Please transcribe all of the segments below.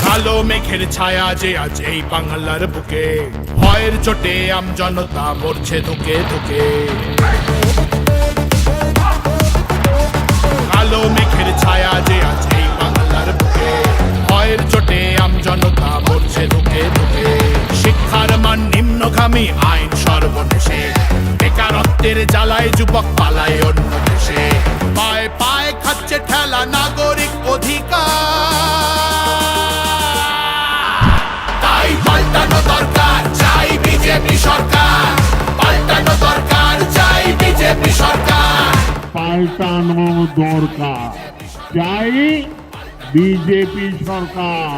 কালো মেঘের ছায়া যে আজ এই বাংলার বুকে, ভয়ের চোটে আমজনতা মরছে ধুকে ধুকে। কালো মেঘের ছায়া যে আজ এই বাংলার বুকে, ভয়ের চোটে আমজনতা মরছে ধুকে ধুকে। শিক্ষার মান নিম্নগামী, আইন সর্বনেশে, বেকারত্বের জ্বালায় যুবক পালায় অন্য দেশে। পায়ে পায়ে খাচ্ছে ঠেলা নাগরিক অধিকার। তাই পাল্টানো দরকার, চাই বিজেপি সরকার। পাল্টানো দরকার, চাই বিজেপি সরকার। পাল্টানো দরকার, চাই বিজেপি সরকার।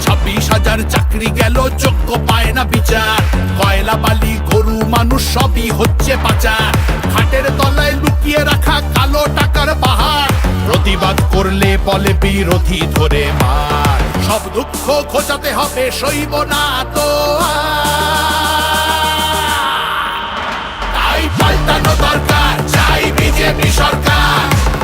26,000 চাকরি গেল, যোগ্য পায় না বিচার। কয়লা বালি গরু মানুষ সবই হচ্ছে পাচার। খাটের তলায় লুকিয়ে রাখা কালো টাকার পাহাড়। প্রতিবাদ করলে বলে বিরোধী ধরে মার। সব দুঃখ খোঁজাতে হবে, সইব না তো তাই পাল্টানো দরকার, চাই বিজেপি সরকার।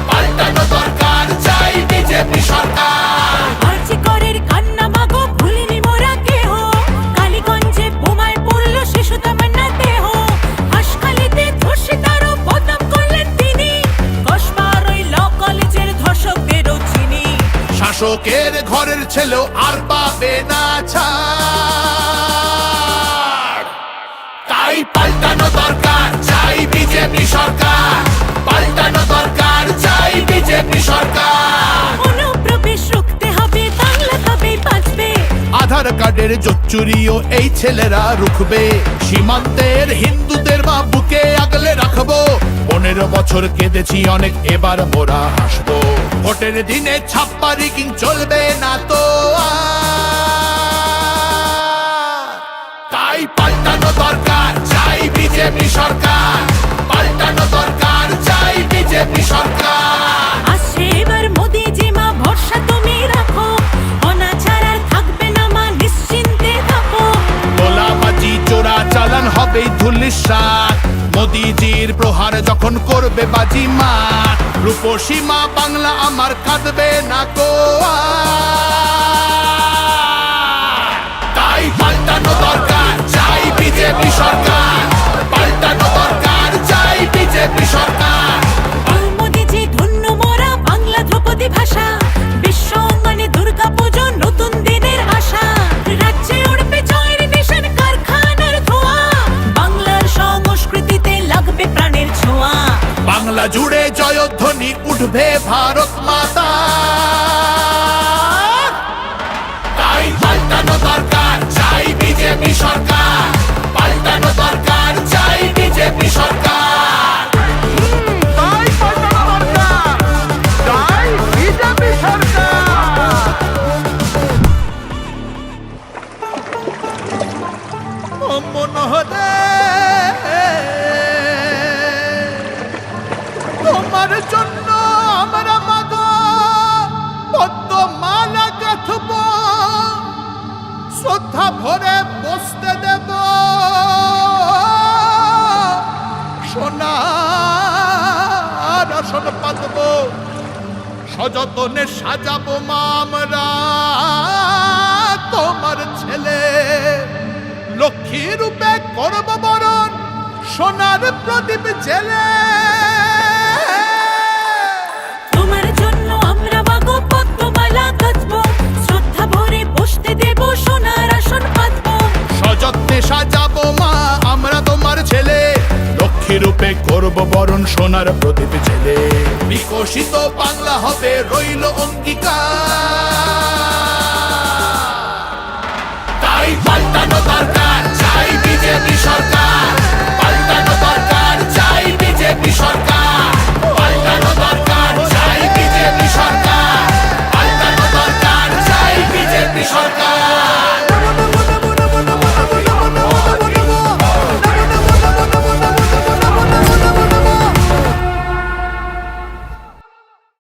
পাল্টানো দরকার, চাই বিজেপি সরকার। আরজিকরের কান্না মাগো ভুলিনি মোরা কেহ। কালীগঞ্জে বোমায় পড়লো শিশু তামান্না দেহ। হাসখালিতে ধর্ষিতারও বদনাম করলেন তিনি। কসবার ওই ল কলেজের ধর্ষকদেরও চিনি। শাসকের ঘরের ছেলেও আর পাবে না ছাড়। তাই পাল্টানো দরকার, চাই বিজেপি সরকার। পাল্টানো দরকার, চাই বিজেপি সরকার। অনুপ্রবেশ রুখতে হবে, বাংলা তবেই বাঁচবে। আধার কার্ডের জোচ্চুরিও এই ছেলেরা রুখবে। সীমান্তের হিন্দুদের মা বুকে আগলে রাখবো। 15 বছর কেঁদেছি অনেক, এবার মোরা হাসবো। ভোটের দিনে ছাপ্পা রিগিং চলবে না তো আর। তাই পাল্টানো দরকার, চাই বিজেপি সরকার। পাল্টানো দরকার, চাই বিজেপি সরকার। আসছে এবার মোদিজি মা, ভরসা তুমি রাখো। অনাচার আর থাকবে না মা, নিশ্চিন্তে থাকো। গোলাবাজি চোরা চালান হবে ধুলিসাৎ। মোদিজির প্রহার যখন করবে বাজি মার। রূপসী মা বাংলা আমার কাঁদবে না কো আর। তাই পাল্টানো দরকার, চাই বিজেপি সরকার। পাল্টানো দরকার, চাই বিজেপি সরকার। মোদিজি ধন্য মোরা, বাংলা ধ্রুপদী ভাষা। বিশ্ব অঙ্গনে দুর্গা পুজো, নতুন দিনের আশা। রাজ্যে উড়বে জয়ের নিশান, কারখানার ধোঁয়া। বাংলার সংস্কৃতিতে লাগবে প্রাণের ছোঁয়া। বাংলা জুড়ে জয়ধ্বনি উঠবে ভারত মাতা। তাই পাল্টানো দরকার, চাই বিজেপি সরকার। পাল্টানো দরকার, চাই বিজেপি সরকার। তাই পাল্টানো দরকার, চাই বিজেপি সরকার। মনোহরে তোমার জন্য আমরা মাগো পদ্মমালা গাঁথব। শ্রদ্ধা ভরে বসতে দেব, সোনার আসন পাতব। সযতনে সাজাবো মা আমরা তোমার ছেলে। লক্ষ্মী রূপে করব বরণ, সোনার প্রদীপ জেলে। তোমার জন্য আমরা মাগো পদ্মমালা গাঁথবো। শ্রদ্ধা ভরে বসতে দেব, সোনার আসন পাতবো। সযত্নে সাজাবো মা আমরা তোমার ছেলে। লক্ষ্মী রূপে করব বরণ, সোনার প্রদীপ জেলে। বিকশিত বাংলা হবে রইল অঙ্গীকার।